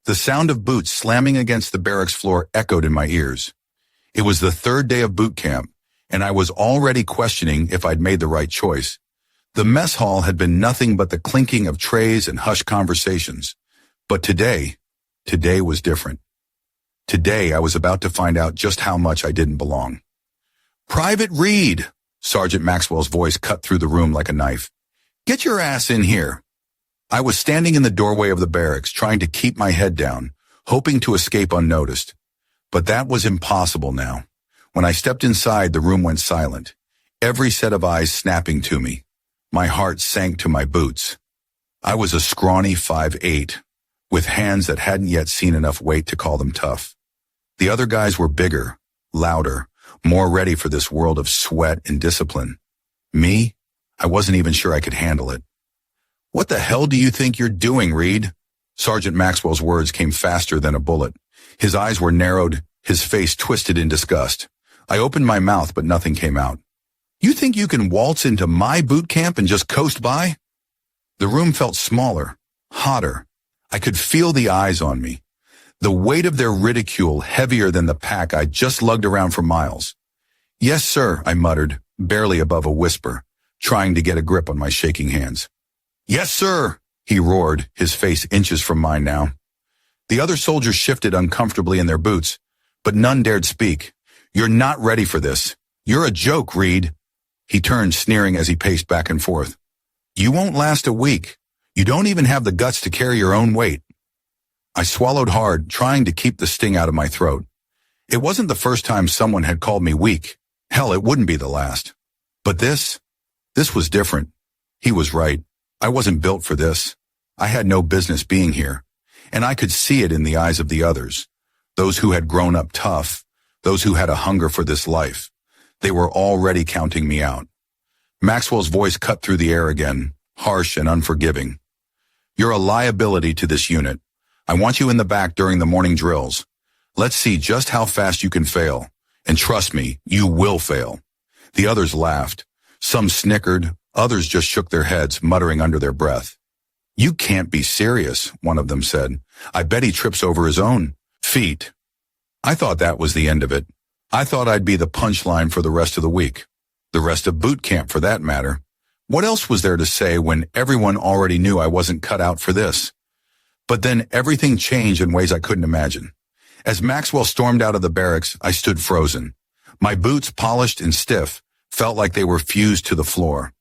The sound of boots slamming against the barracks floor echoed in my ears. It was the third day of boot camp, and I was already questioning if I'd made the right choice. The mess hall had been nothing but the clinking of trays and hushed conversations. But today was different. Today, I was about to find out just how much I didn't belong. "Private Reid!" Sergeant Maxwell's voice cut through the room like a knife. "Get your ass in here." I was standing in the doorway of the barracks, trying to keep my head down, hoping to escape unnoticed. But that was impossible now. When I stepped inside, the room went silent, every set of eyes snapping to me. My heart sank to my boots. I was a scrawny 5'8", with hands that hadn't yet seen enough weight to call them tough. The other guys were bigger, louder, more ready for this world of sweat and discipline. Me? I wasn't even sure I could handle it. "What the hell do you think you're doing, Reid?" Sergeant Maxwell's words came faster than a bullet. His eyes were narrowed, his face twisted in disgust. I opened my mouth, but nothing came out. "You think you can waltz into my boot camp and just coast by?" The room felt smaller, hotter. I could feel the eyes on me. The weight of their ridicule heavier than the pack I'd just lugged around for miles. "Yes, sir," I muttered, barely above a whisper, trying to get a grip on my shaking hands. "Yes, sir," he roared, his face inches from mine now. The other soldiers shifted uncomfortably in their boots, but none dared speak. "You're not ready for this. You're a joke, Reid." He turned, sneering as he paced back and forth. "You won't last a week. You don't even have the guts to carry your own weight." I swallowed hard, trying to keep the sting out of my throat. It wasn't the first time someone had called me weak. Hell, it wouldn't be the last. But this was different. He was right. I wasn't built for this. I had no business being here. And I could see it in the eyes of the others. Those who had grown up tough, those who had a hunger for this life. They were already counting me out. Maxwell's voice cut through the air again, harsh and unforgiving. "You're a liability to this unit. I want you in the back during the morning drills. Let's see just how fast you can fail. And trust me, you will fail." The others laughed. Some snickered, others just shook their heads, muttering under their breath. "You can't be serious," one of them said. "I bet he trips over his own feet." I thought that was the end of it. I thought I'd be the punchline for the rest of the week. The rest of boot camp, for that matter. What else was there to say when everyone already knew I wasn't cut out for this? But then everything changed in ways I couldn't imagine. As Maxwell stormed out of the barracks, I stood frozen. My boots, polished and stiff, felt like they were fused to the floor.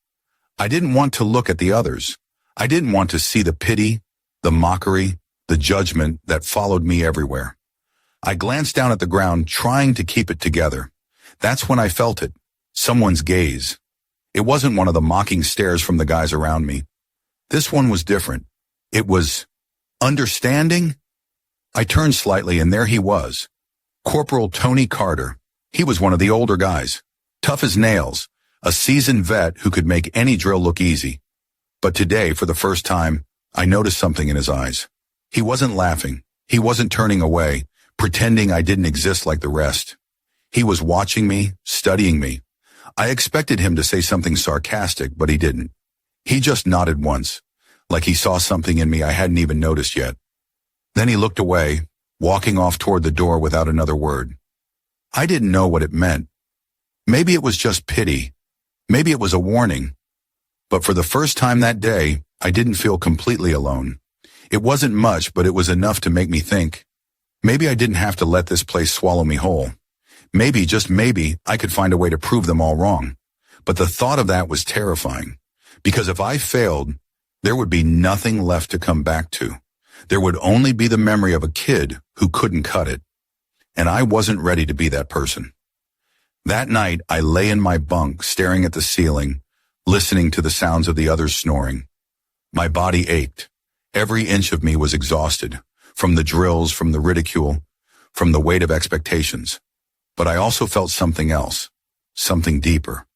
I didn't want to look at the others. I didn't want to see the pity, the mockery, the judgment that followed me everywhere. I glanced down at the ground, trying to keep it together. That's when I felt it. Someone's gaze. It wasn't one of the mocking stares from the guys around me. This one was different. It was understanding. I turned slightly, and there he was. Corporal Tony Carter. He was one of the older guys. Tough as nails. A seasoned vet who could make any drill look easy. But today, for the first time, I noticed something in his eyes. He wasn't laughing. He wasn't turning away, pretending I didn't exist like the rest. He was watching me, studying me. I expected him to say something sarcastic, but he didn't. He just nodded once, like he saw something in me I hadn't even noticed yet. Then he looked away, walking off toward the door without another word. I didn't know what it meant. Maybe it was just pity. Maybe it was a warning. But for the first time that day, I didn't feel completely alone. It wasn't much, but it was enough to make me think. Maybe I didn't have to let this place swallow me whole. Maybe, just maybe, I could find a way to prove them all wrong. But the thought of that was terrifying. Because if I failed, there would be nothing left to come back to. There would only be the memory of a kid who couldn't cut it. And I wasn't ready to be that person. That night, I lay in my bunk, staring at the ceiling, listening to the sounds of the others snoring. My body ached. Every inch of me was exhausted, from the drills, from the ridicule, from the weight of expectations. But I also felt something else, something deeper,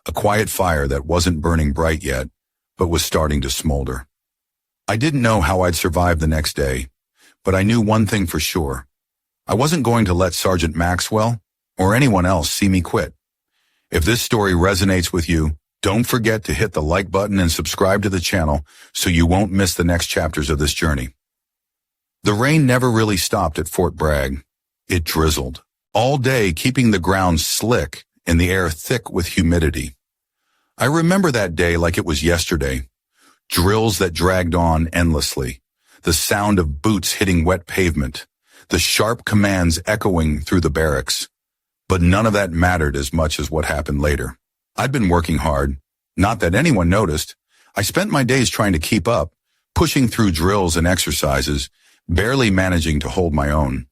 a quiet fire that wasn't burning bright yet, but was starting to smolder. I didn't know how I'd survive the next day, but I knew one thing for sure. I wasn't going to let Sergeant Maxwell or anyone else see me quit. If this story resonates with you, don't forget to hit the like button and subscribe to the channel so you won't miss the next chapters of this journey. The rain never really stopped at Fort Bragg. It drizzled all day, keeping the ground slick and the air thick with humidity. I remember that day like it was yesterday. Drills that dragged on endlessly, the sound of boots hitting wet pavement, the sharp commands echoing through the barracks. But none of that mattered as much as what happened later. I'd been working hard, not that anyone noticed. I spent my days trying to keep up, pushing through drills and exercises, barely managing to hold my own.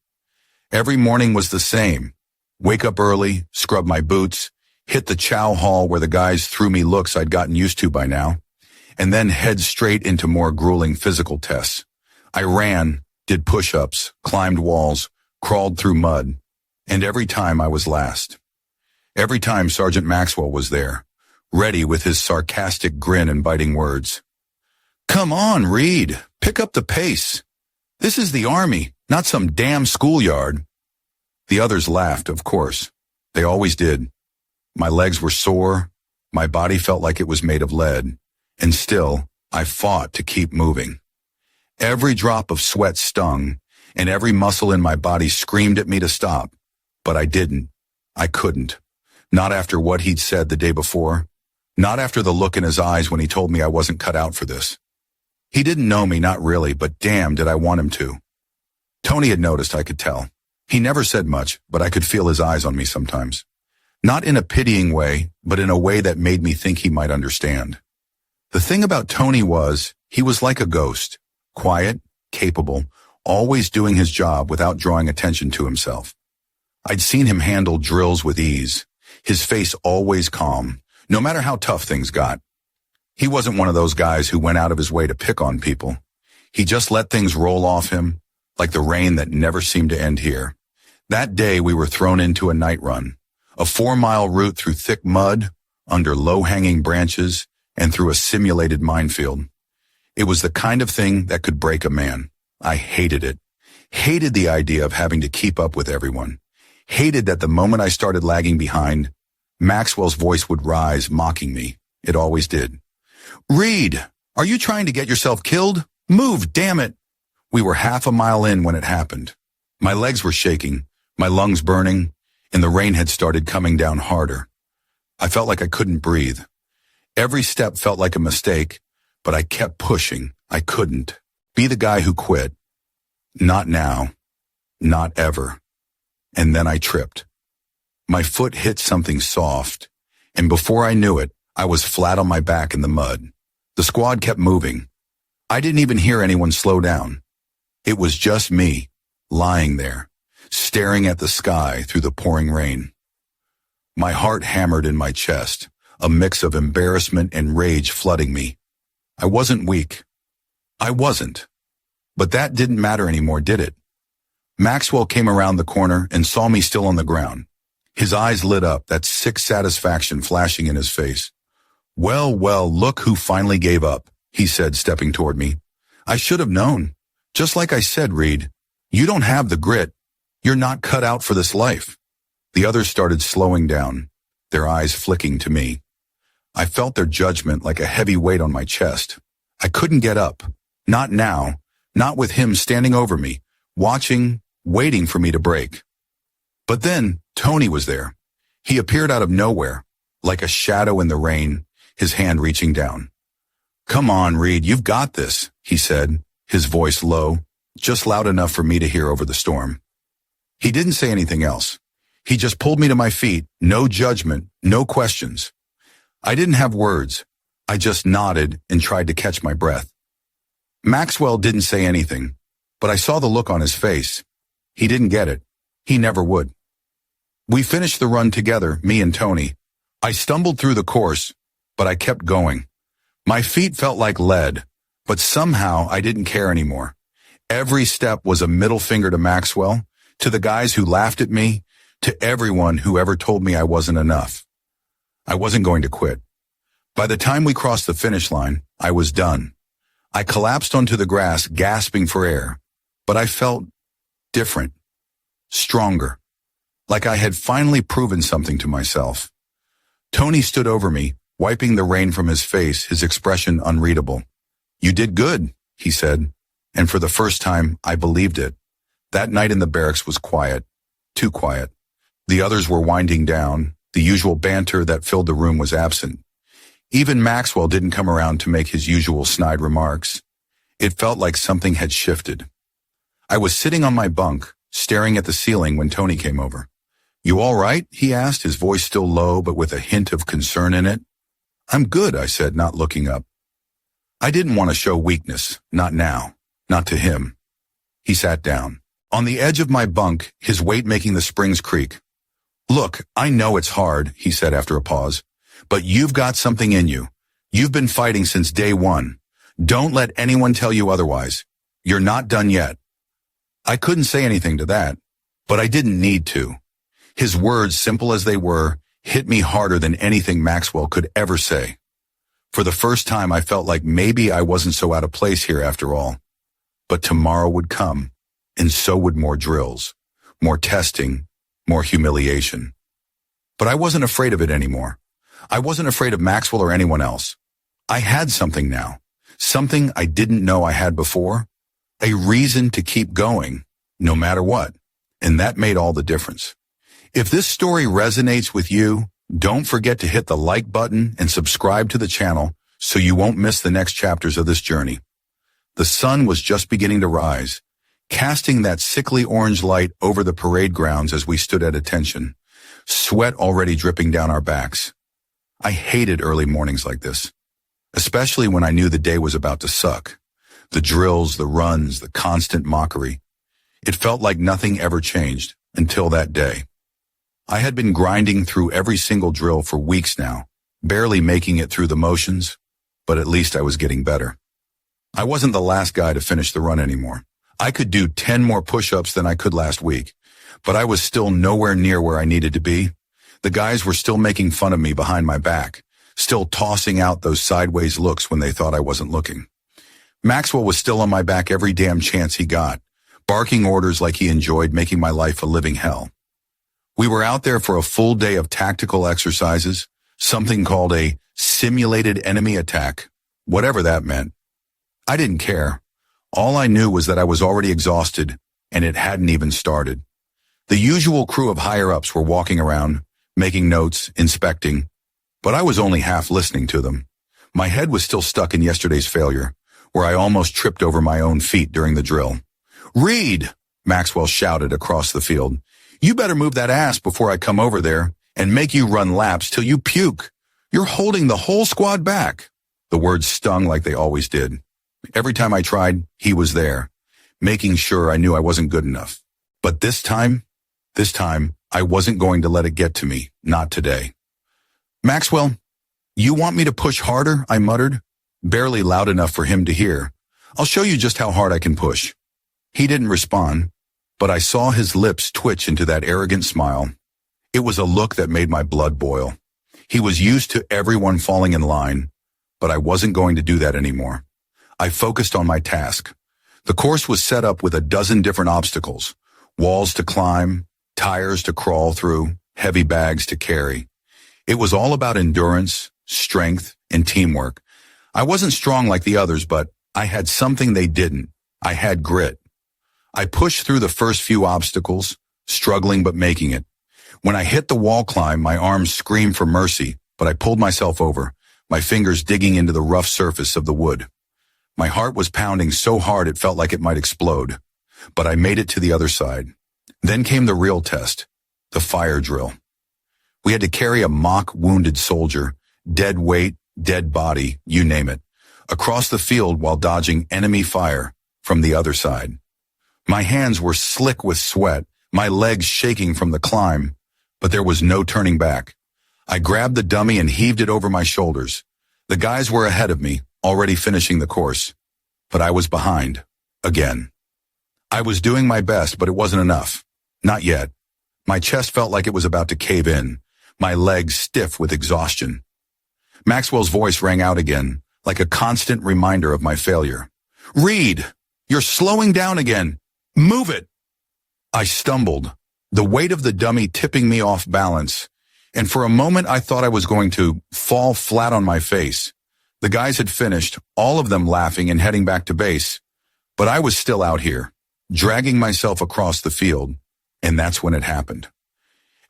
Every morning was the same. Wake up early, scrub my boots, hit the chow hall where the guys threw me looks I'd gotten used to by now, and then head straight into more grueling physical tests. I ran, did push-ups, climbed walls, crawled through mud, and every time I was last. Every time Sergeant Maxwell was there, ready with his sarcastic grin and biting words. "Come on, Reid, pick up the pace. This is the Army, not some damn schoolyard." The others laughed, of course. They always did. My legs were sore, my body felt like it was made of lead, and still, I fought to keep moving. Every drop of sweat stung, and every muscle in my body screamed at me to stop. But I didn't. I couldn't. Not after what he'd said the day before. Not after the look in his eyes when he told me I wasn't cut out for this. He didn't know me, not really, but damn did I want him to. Tony had noticed, I could tell. He never said much, but I could feel his eyes on me sometimes. Not in a pitying way, but in a way that made me think he might understand. The thing about Tony was, he was like a ghost. Quiet, capable, always doing his job without drawing attention to himself. I'd seen him handle drills with ease, his face always calm, no matter how tough things got. He wasn't one of those guys who went out of his way to pick on people. He just let things roll off him, like the rain that never seemed to end here. That day we were thrown into a night run, a 4-mile route through thick mud, under low-hanging branches, and through a simulated minefield. It was the kind of thing that could break a man. I hated it. Hated the idea of having to keep up with everyone. Hated that the moment I started lagging behind, Maxwell's voice would rise, mocking me. It always did. "Reid, are you trying to get yourself killed? Move, damn it!" We were half a mile in when it happened. My legs were shaking, my lungs burning, and the rain had started coming down harder. I felt like I couldn't breathe. Every step felt like a mistake, but I kept pushing. I couldn't be the guy who quit. Not now. Not ever. And then I tripped. My foot hit something soft, and before I knew it, I was flat on my back in the mud. The squad kept moving. I didn't even hear anyone slow down. It was just me, lying there, staring at the sky through the pouring rain. My heart hammered in my chest, a mix of embarrassment and rage flooding me. I wasn't weak. I wasn't. But that didn't matter anymore, did it? Maxwell came around the corner and saw me still on the ground. His eyes lit up, that sick satisfaction flashing in his face. "Well, well, look who finally gave up," he said, stepping toward me. "I should have known. Just like I said, Reid, you don't have the grit. You're not cut out for this life." The others started slowing down, their eyes flicking to me. I felt their judgment like a heavy weight on my chest. I couldn't get up. Not now. Not with him standing over me, watching, waiting for me to break. But then, Tony was there. He appeared out of nowhere, like a shadow in the rain, his hand reaching down. "Come on, Reid, you've got this," he said, his voice low, just loud enough for me to hear over the storm. He didn't say anything else. He just pulled me to my feet, no judgment, no questions. I didn't have words. I just nodded and tried to catch my breath. Maxwell didn't say anything, but I saw the look on his face. He didn't get it. He never would. We finished the run together, me and Tony. I stumbled through the course, but I kept going. My feet felt like lead, but somehow I didn't care anymore. Every step was a middle finger to Maxwell, to the guys who laughed at me, to everyone who ever told me I wasn't enough. I wasn't going to quit. By the time we crossed the finish line, I was done. I collapsed onto the grass, gasping for air, but I felt different, stronger, like I had finally proven something to myself. Tony stood over me, wiping the rain from his face, his expression unreadable. "You did good," he said. And for the first time, I believed it. That night in the barracks was quiet. Too quiet. The others were winding down. The usual banter that filled the room was absent. Even Maxwell didn't come around to make his usual snide remarks. It felt like something had shifted. I was sitting on my bunk, staring at the ceiling when Tony came over. "You all right?" he asked, his voice still low but with a hint of concern in it. "I'm good," I said, not looking up. I didn't want to show weakness, not now, not to him. He sat down. On the edge of my bunk, his weight making the springs creak. "Look, I know it's hard," he said after a pause, "but you've got something in you. You've been fighting since day one. Don't let anyone tell you otherwise. You're not done yet." I couldn't say anything to that, but I didn't need to. His words, simple as they were, hit me harder than anything Maxwell could ever say. For the first time, I felt like maybe I wasn't so out of place here after all. But tomorrow would come, and so would more drills, more testing, more humiliation. But I wasn't afraid of it anymore. I wasn't afraid of Maxwell or anyone else. I had something now, something I didn't know I had before, a reason to keep going, no matter what, and that made all the difference. If this story resonates with you, don't forget to hit the like button and subscribe to the channel so you won't miss the next chapters of this journey. The sun was just beginning to rise, casting that sickly orange light over the parade grounds as we stood at attention, sweat already dripping down our backs. I hated early mornings like this, especially when I knew the day was about to suck. The drills, the runs, the constant mockery. It felt like nothing ever changed until that day. I had been grinding through every single drill for weeks now, barely making it through the motions, but at least I was getting better. I wasn't the last guy to finish the run anymore. I could do 10 more push-ups than I could last week, but I was still nowhere near where I needed to be. The guys were still making fun of me behind my back, still tossing out those sideways looks when they thought I wasn't looking. Maxwell was still on my back every damn chance he got, barking orders like he enjoyed making my life a living hell. We were out there for a full day of tactical exercises, something called a simulated enemy attack, whatever that meant. I didn't care. All I knew was that I was already exhausted, and it hadn't even started. The usual crew of higher-ups were walking around, making notes, inspecting, but I was only half listening to them. My head was still stuck in yesterday's failure, where I almost tripped over my own feet during the drill. "Reid!" Maxwell shouted across the field. "You better move that ass before I come over there and make you run laps till you puke. You're holding the whole squad back." The words stung like they always did. Every time I tried, he was there, making sure I knew I wasn't good enough. But this time, I wasn't going to let it get to me, not today. "Maxwell, you want me to push harder?" I muttered, barely loud enough for him to hear. "I'll show you just how hard I can push." He didn't respond, but I saw his lips twitch into that arrogant smile. It was a look that made my blood boil. He was used to everyone falling in line, but I wasn't going to do that anymore. I focused on my task. The course was set up with a dozen different obstacles, walls to climb, tires to crawl through, heavy bags to carry. It was all about endurance, strength, and teamwork. I wasn't strong like the others, but I had something they didn't. I had grit. I pushed through the first few obstacles, struggling but making it. When I hit the wall climb, my arms screamed for mercy, but I pulled myself over, my fingers digging into the rough surface of the wood. My heart was pounding so hard it felt like it might explode, but I made it to the other side. Then came the real test, the fire drill. We had to carry a mock wounded soldier, dead weight, dead body, you name it, across the field while dodging enemy fire from the other side. My hands were slick with sweat, my legs shaking from the climb, but there was no turning back. I grabbed the dummy and heaved it over my shoulders. The guys were ahead of me, already finishing the course, but I was behind, again. I was doing my best, but it wasn't enough. Not yet. My chest felt like it was about to cave in, my legs stiff with exhaustion. Maxwell's voice rang out again, like a constant reminder of my failure. "Reid, you're slowing down again. Move it!" I stumbled, the weight of the dummy tipping me off balance, and for a moment I thought I was going to fall flat on my face. The guys had finished, all of them laughing and heading back to base, But I was still out here, dragging myself across the field, and that's when it happened.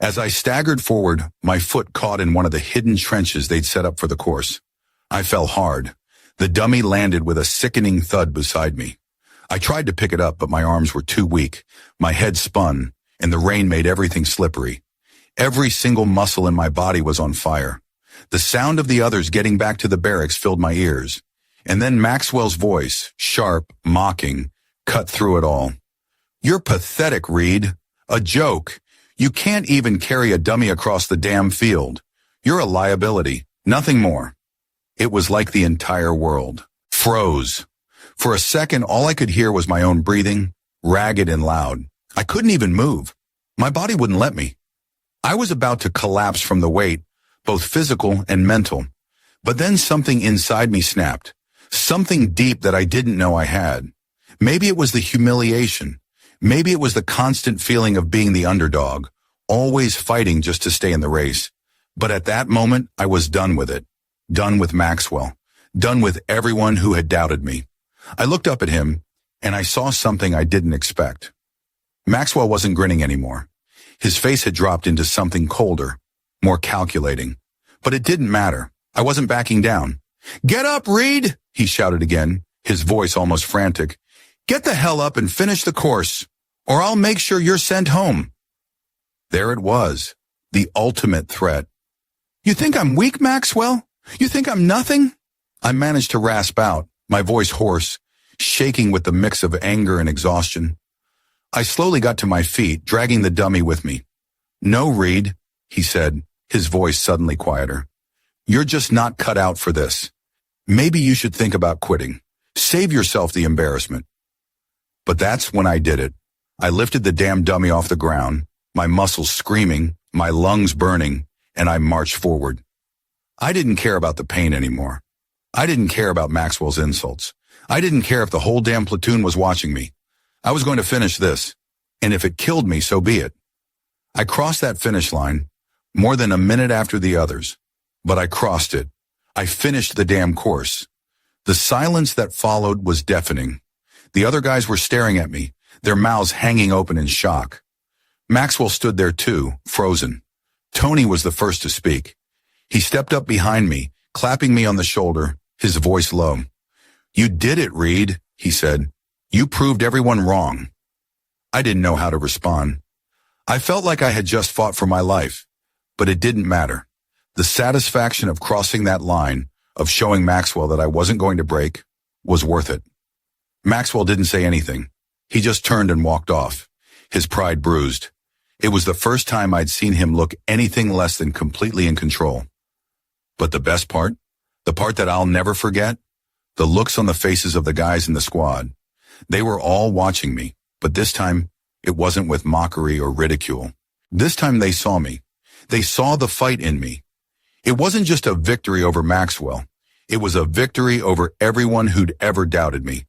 As I staggered forward, my foot caught in one of the hidden trenches they'd set up for the course. I fell hard. The dummy landed with a sickening thud beside me. I tried to pick it up, but my arms were too weak. My head spun, and the rain made everything slippery. Every single muscle in my body was on fire. The sound of the others getting back to the barracks filled my ears. And then Maxwell's voice, sharp, mocking, cut through it all. "You're pathetic, Reid. A joke. You can't even carry a dummy across the damn field. You're a liability, nothing more." It was like the entire world froze. For a second, all I could hear was my own breathing, ragged and loud. I couldn't even move. My body wouldn't let me. I was about to collapse from the weight, both physical and mental. But then something inside me snapped. Something deep that I didn't know I had. Maybe it was the humiliation. Maybe it was the constant feeling of being the underdog, always fighting just to stay in the race. But at that moment, I was done with it. Done with Maxwell. Done with everyone who had doubted me. I looked up at him, and I saw something I didn't expect. Maxwell wasn't grinning anymore. His face had dropped into something colder, more calculating. But it didn't matter. I wasn't backing down. "Get up, Reid!" he shouted again, his voice almost frantic. "Get the hell up and finish the course, or I'll make sure you're sent home." There it was, the ultimate threat. "You think I'm weak, Maxwell? You think I'm nothing?" I managed to rasp out, my voice hoarse, shaking with the mix of anger and exhaustion. I slowly got to my feet, dragging the dummy with me. "No, Reid," he said, his voice suddenly quieter. "You're just not cut out for this. Maybe you should think about quitting. Save yourself the embarrassment." But that's when I did it. I lifted the damn dummy off the ground, my muscles screaming, my lungs burning, and I marched forward. I didn't care about the pain anymore. I didn't care about Maxwell's insults. I didn't care if the whole damn platoon was watching me. I was going to finish this, and if it killed me, so be it. I crossed that finish line more than a minute after the others, but I crossed it. I finished the damn course. The silence that followed was deafening. The other guys were staring at me, their mouths hanging open in shock. Maxwell stood there too, frozen. Tony was the first to speak. He stepped up behind me, clapping me on the shoulder, his voice low. "You did it, Reid," he said. "You proved everyone wrong." I didn't know how to respond. I felt like I had just fought for my life, but it didn't matter. The satisfaction of crossing that line, of showing Maxwell that I wasn't going to break, was worth it. Maxwell didn't say anything. He just turned and walked off, his pride bruised. It was the first time I'd seen him look anything less than completely in control. But the best part, the part that I'll never forget, the looks on the faces of the guys in the squad. They were all watching me, but this time, it wasn't with mockery or ridicule. This time they saw me. They saw the fight in me. It wasn't just a victory over Maxwell. It was a victory over everyone who'd ever doubted me.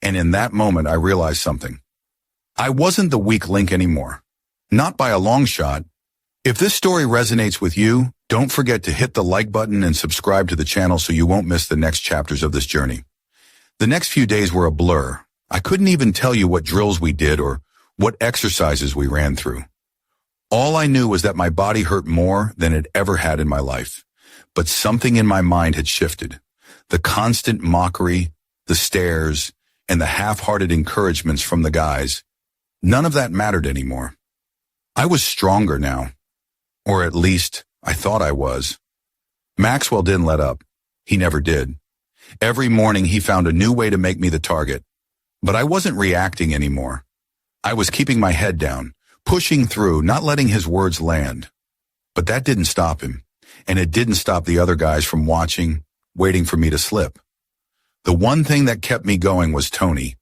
And in that moment, I realized something. I wasn't the weak link anymore. Not by a long shot. If this story resonates with you, don't forget to hit the like button and subscribe to the channel so you won't miss the next chapters of this journey. The next few days were a blur. I couldn't even tell you what drills we did or what exercises we ran through. All I knew was that my body hurt more than it ever had in my life. But something in my mind had shifted. The constant mockery, the stares, and the half-hearted encouragements from the guys. None of that mattered anymore. I was stronger now. Or at least, I thought I was. Maxwell didn't let up. He never did. Every morning he found a new way to make me the target. But I wasn't reacting anymore. I was keeping my head down, pushing through, not letting his words land. But that didn't stop him, and it didn't stop the other guys from watching, waiting for me to slip. The one thing that kept me going was Tony.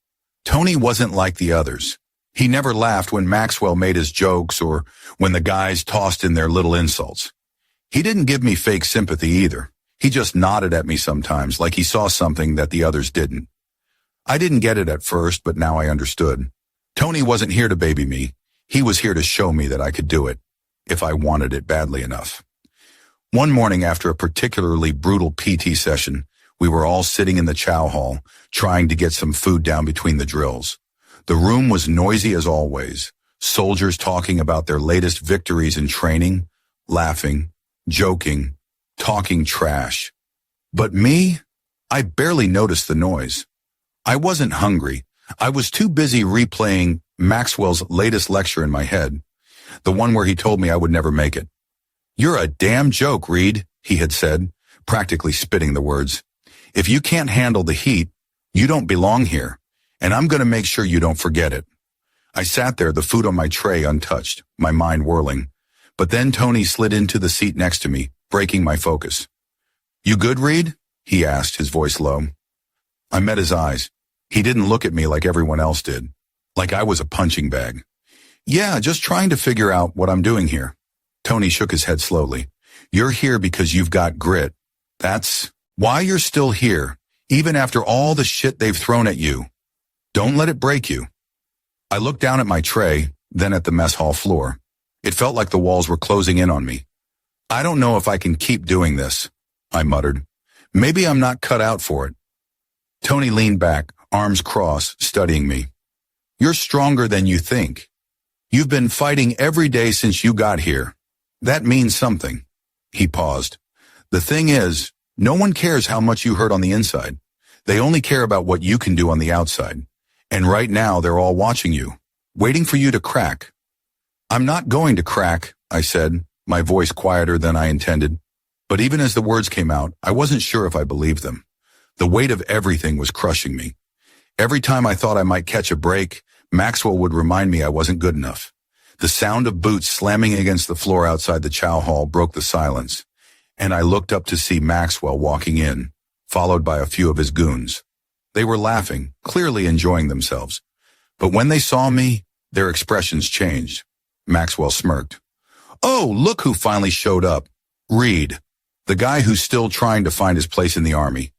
Tony wasn't like the others. He never laughed when Maxwell made his jokes or when the guys tossed in their little insults. He didn't give me fake sympathy either. He just nodded at me sometimes like he saw something that the others didn't. I didn't get it at first, but now I understood. Tony wasn't here to baby me. He was here to show me that I could do it, if I wanted it badly enough. One morning after a particularly brutal PT session, We were all sitting in the chow hall, trying to get some food down between the drills. The room was noisy as always, soldiers talking about their latest victories in training, laughing, joking, talking trash. But me, I barely noticed the noise. I wasn't hungry. I was too busy replaying Maxwell's latest lecture in my head, the one where he told me I would never make it. "You're a damn joke, Reid," he had said, practically spitting the words. "If you can't handle the heat, you don't belong here, and I'm going to make sure you don't forget it." I sat there, the food on my tray untouched, my mind whirling. But then Tony slid into the seat next to me, breaking my focus. "You good, Reid?" he asked, his voice low. I met his eyes. He didn't look at me like everyone else did, like I was a punching bag. "Yeah, just trying to figure out what I'm doing here." Tony shook his head slowly. "You're here because you've got grit. That's why you're still here, even after all the shit they've thrown at you. Don't let it break you." I looked down at my tray, then at the mess hall floor. It felt like the walls were closing in on me. "I don't know if I can keep doing this," I muttered. "Maybe I'm not cut out for it." Tony leaned back, arms crossed, studying me. "You're stronger than you think. You've been fighting every day since you got here. That means something." He paused. "The thing is, no one cares how much you hurt on the inside. They only care about what you can do on the outside. And right now they're all watching you, waiting for you to crack." "I'm not going to crack," I said, my voice quieter than I intended. But even as the words came out, I wasn't sure if I believed them. The weight of everything was crushing me. Every time I thought I might catch a break, Maxwell would remind me I wasn't good enough. The sound of boots slamming against the floor outside the chow hall broke the silence, and I looked up to see Maxwell walking in, followed by a few of his goons. They were laughing, clearly enjoying themselves. But when they saw me, their expressions changed. Maxwell smirked. "Oh, look who finally showed up. Reid, the guy who's still trying to find his place in the army."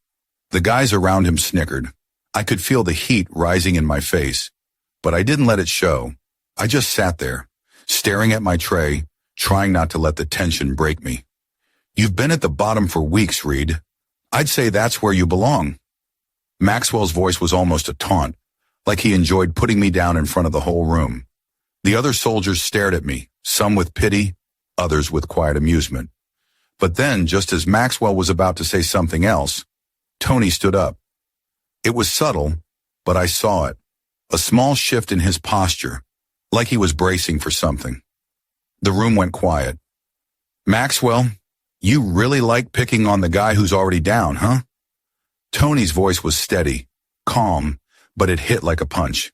The guys around him snickered. I could feel the heat rising in my face, but I didn't let it show. I just sat there, staring at my tray, trying not to let the tension break me. "You've been at the bottom for weeks, Reid. I'd say that's where you belong." Maxwell's voice was almost a taunt, like he enjoyed putting me down in front of the whole room. The other soldiers stared at me, some with pity, others with quiet amusement. But then, just as Maxwell was about to say something else, Tony stood up. It was subtle, but I saw it. A small shift in his posture, like he was bracing for something. The room went quiet. "Maxwell, you really like picking on the guy who's already down, huh?" Tony's voice was steady, calm, but it hit like a punch.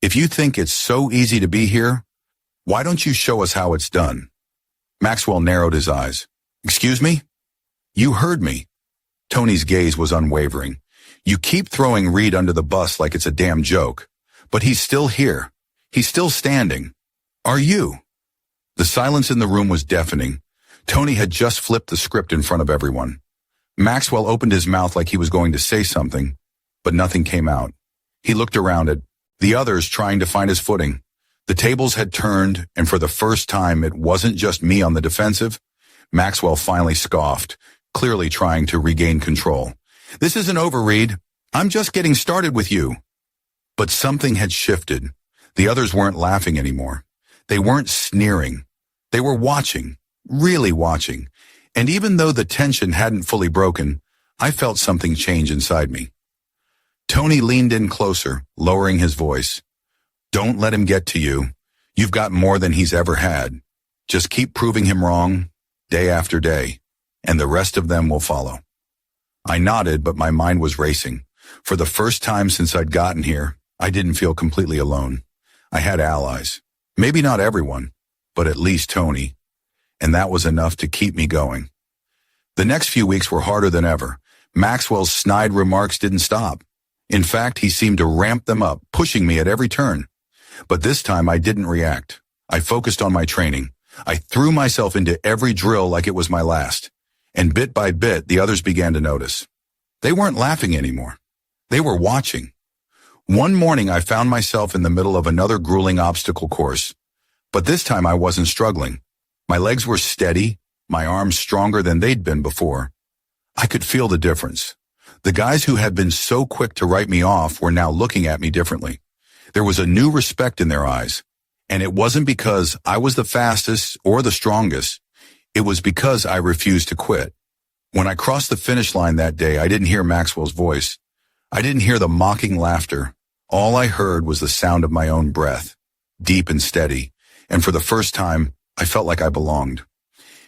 "If you think it's so easy to be here, why don't you show us how it's done?" Maxwell narrowed his eyes. "Excuse me?" "You heard me." Tony's gaze was unwavering. "You keep throwing Reid under the bus like it's a damn joke, but he's still here. He's still standing. Are you?" The silence in the room was deafening. Tony had just flipped the script in front of everyone. Maxwell opened his mouth like he was going to say something, but nothing came out. He looked around at the others, trying to find his footing. The tables had turned, and for the first time, it wasn't just me on the defensive. Maxwell finally scoffed, clearly trying to regain control. "This isn't over, Reid. I'm just getting started with you." But something had shifted. The others weren't laughing anymore. They weren't sneering. They were watching, really watching. And even though the tension hadn't fully broken, I felt something change inside me. Tony leaned in closer, lowering his voice. "Don't let him get to you. You've got more than he's ever had. Just keep proving him wrong, day after day, and the rest of them will follow." I nodded, but my mind was racing. For the first time since I'd gotten here, I didn't feel completely alone. I had allies. Maybe not everyone, but at least Tony. And that was enough to keep me going. The next few weeks were harder than ever. Maxwell's snide remarks didn't stop. In fact, he seemed to ramp them up, pushing me at every turn. But this time I didn't react. I focused on my training. I threw myself into every drill like it was my last. And bit by bit, the others began to notice. They weren't laughing anymore. They were watching. One morning, I found myself in the middle of another grueling obstacle course. But this time I wasn't struggling. My legs were steady, my arms stronger than they'd been before. I could feel the difference. The guys who had been so quick to write me off were now looking at me differently. There was a new respect in their eyes, and it wasn't because I was the fastest or the strongest. It was because I refused to quit. When I crossed the finish line that day, I didn't hear Maxwell's voice. I didn't hear the mocking laughter. All I heard was the sound of my own breath, deep and steady, and for the first time, I felt like I belonged.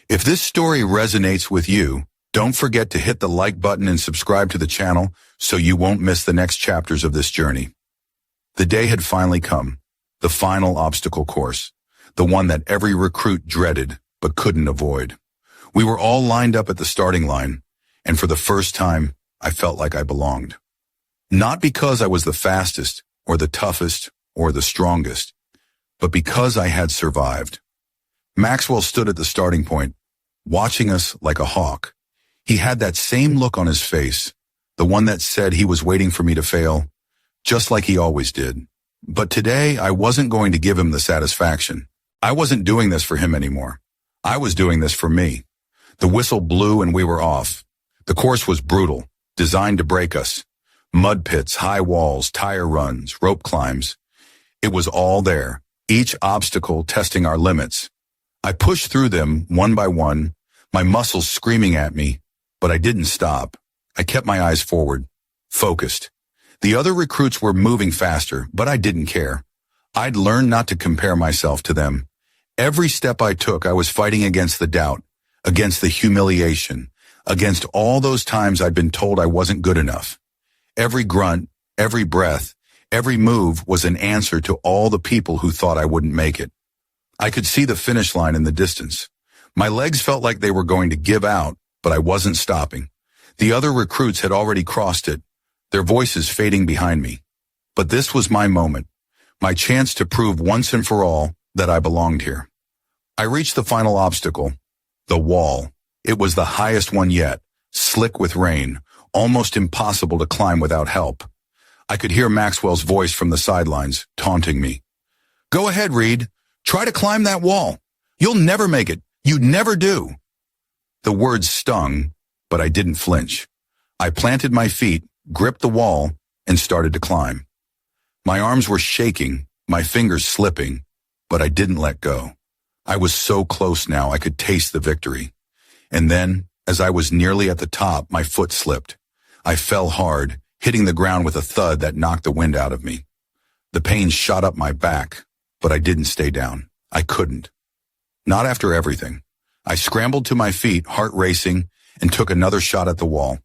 If this story resonates with you, don't forget to hit the like button and subscribe to the channel so you won't miss the next chapters of this journey. The day had finally come, the final obstacle course, the one that every recruit dreaded but couldn't avoid. We were all lined up at the starting line, and for the first time, I felt like I belonged. Not because I was the fastest or the toughest or the strongest, but because I had survived. Maxwell stood at the starting point, watching us like a hawk. He had that same look on his face, the one that said he was waiting for me to fail, just like he always did. But today, I wasn't going to give him the satisfaction. I wasn't doing this for him anymore. I was doing this for me. The whistle blew and we were off. The course was brutal, designed to break us. Mud pits, high walls, tire runs, rope climbs. It was all there, each obstacle testing our limits. I pushed through them one by one, my muscles screaming at me, but I didn't stop. I kept my eyes forward, focused. The other recruits were moving faster, but I didn't care. I'd learned not to compare myself to them. Every step I took, I was fighting against the doubt, against the humiliation, against all those times I'd been told I wasn't good enough. Every grunt, every breath, every move was an answer to all the people who thought I wouldn't make it. I could see the finish line in the distance. My legs felt like they were going to give out, but I wasn't stopping. The other recruits had already crossed it, their voices fading behind me. But this was my moment, my chance to prove once and for all that I belonged here. I reached the final obstacle, the wall. It was the highest one yet, slick with rain, almost impossible to climb without help. I could hear Maxwell's voice from the sidelines, taunting me. "Go ahead, Reid. Try to climb that wall. You'll never make it. You never do." The words stung, but I didn't flinch. I planted my feet, gripped the wall, and started to climb. My arms were shaking, my fingers slipping, but I didn't let go. I was so close now I could taste the victory. And then, as I was nearly at the top, my foot slipped. I fell hard, hitting the ground with a thud that knocked the wind out of me. The pain shot up my back, but I didn't stay down. I couldn't. Not after everything. I scrambled to my feet, heart racing, and took another shot at the wall.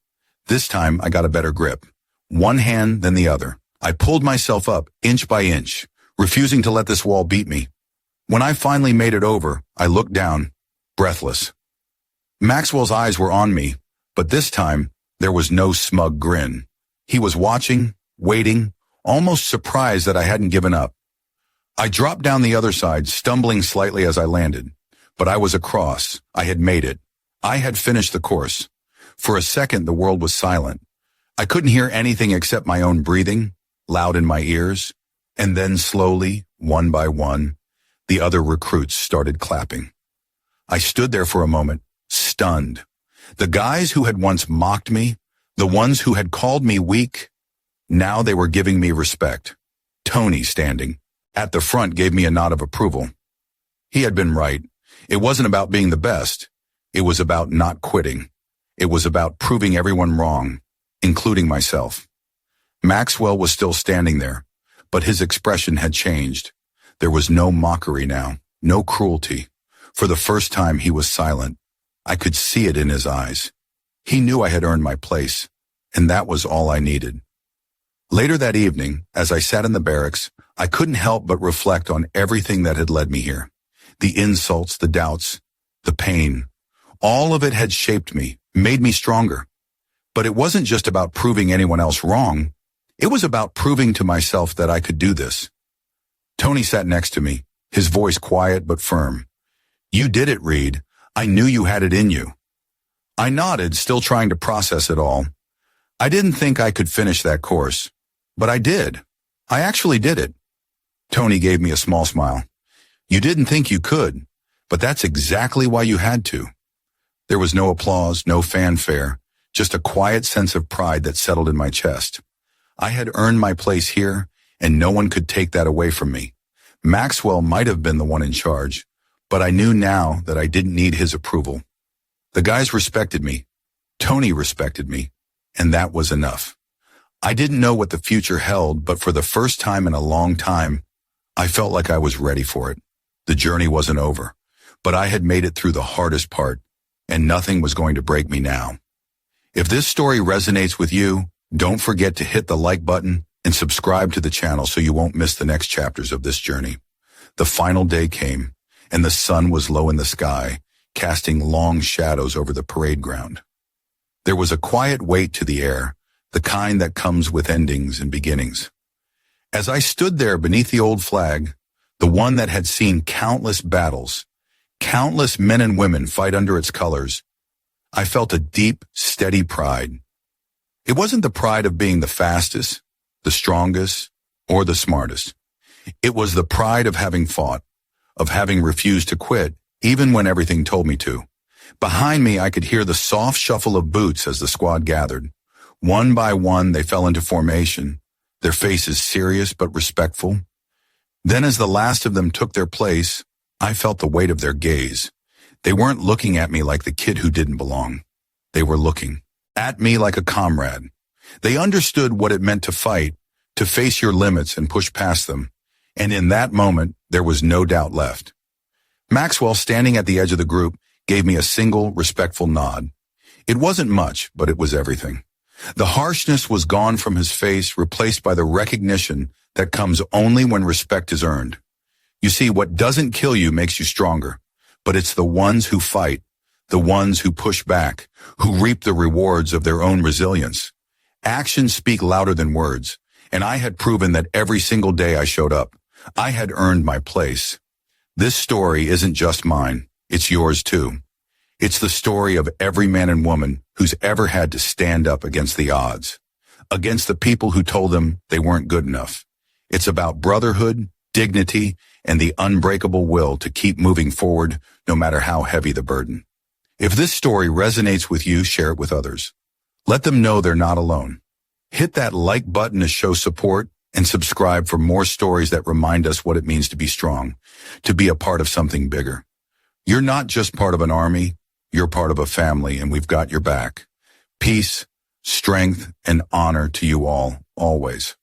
This time, I got a better grip. One hand, then the other. I pulled myself up, inch by inch, refusing to let this wall beat me. When I finally made it over, I looked down, breathless. Maxwell's eyes were on me, but this time, there was no smug grin. He was watching, waiting, almost surprised that I hadn't given up. I dropped down the other side, stumbling slightly as I landed. But I was across. I had made it. I had finished the course. For a second, the world was silent. I couldn't hear anything except my own breathing, loud in my ears. And then slowly, one by one, the other recruits started clapping. I stood there for a moment, stunned. The guys who had once mocked me, the ones who had called me weak, now they were giving me respect. Tony, standing at the front, gave me a nod of approval. He had been right. It wasn't about being the best. It was about not quitting. It was about proving everyone wrong, including myself. Maxwell was still standing there, but his expression had changed. There was no mockery now, no cruelty. For the first time, he was silent. I could see it in his eyes. He knew I had earned my place, and that was all I needed. Later that evening, as I sat in the barracks, I couldn't help but reflect on everything that had led me here. The insults, the doubts, the pain. All of it had shaped me, made me stronger. But it wasn't just about proving anyone else wrong. It was about proving to myself that I could do this. Tony sat next to me, his voice quiet but firm. "You did it, Reid. I knew you had it in you." I nodded, still trying to process it all. I didn't think I could finish that course, but I did. I actually did it. Tony gave me a small smile. "You didn't think you could, but that's exactly why you had to." There was no applause, no fanfare, just a quiet sense of pride that settled in my chest. I had earned my place here, and no one could take that away from me. Maxwell might have been the one in charge, but I knew now that I didn't need his approval. The guys respected me. Tony respected me, and that was enough. I didn't know what the future held, but for the first time in a long time, I felt like I was ready for it. The journey wasn't over, but I had made it through the hardest part, and nothing was going to break me now. If this story resonates with you, don't forget to hit the like button and subscribe to the channel so you won't miss the next chapters of this journey. The final day came, and the sun was low in the sky, casting long shadows over the parade ground. There was a quiet weight to the air, the kind that comes with endings and beginnings. As I stood there beneath the old flag, the one that had seen countless battles, countless men and women fight under its colors, I felt a deep, steady pride. It wasn't the pride of being the fastest, the strongest, or the smartest. It was the pride of having fought, of having refused to quit, even when everything told me to. Behind me, I could hear the soft shuffle of boots as the squad gathered. One by one, they fell into formation, their faces serious but respectful. Then as the last of them took their place, I felt the weight of their gaze. They weren't looking at me like the kid who didn't belong. They were looking at me like a comrade. They understood what it meant to fight, to face your limits and push past them. And in that moment, there was no doubt left. Maxwell, standing at the edge of the group, gave me a single, respectful nod. It wasn't much, but it was everything. The harshness was gone from his face, replaced by the recognition that comes only when respect is earned. You see, what doesn't kill you makes you stronger, but it's the ones who fight, the ones who push back, who reap the rewards of their own resilience. Actions speak louder than words, and I had proven that every single day I showed up. I had earned my place. This story isn't just mine, it's yours too. It's the story of every man and woman who's ever had to stand up against the odds, against the people who told them they weren't good enough. It's about brotherhood, dignity, and the unbreakable will to keep moving forward no matter how heavy the burden. If this story resonates with you, share it with others. Let them know they're not alone. Hit that like button to show support and subscribe for more stories that remind us what it means to be strong, to be a part of something bigger. You're not just part of an army, you're part of a family, and we've got your back. Peace, strength, and honor to you all, always.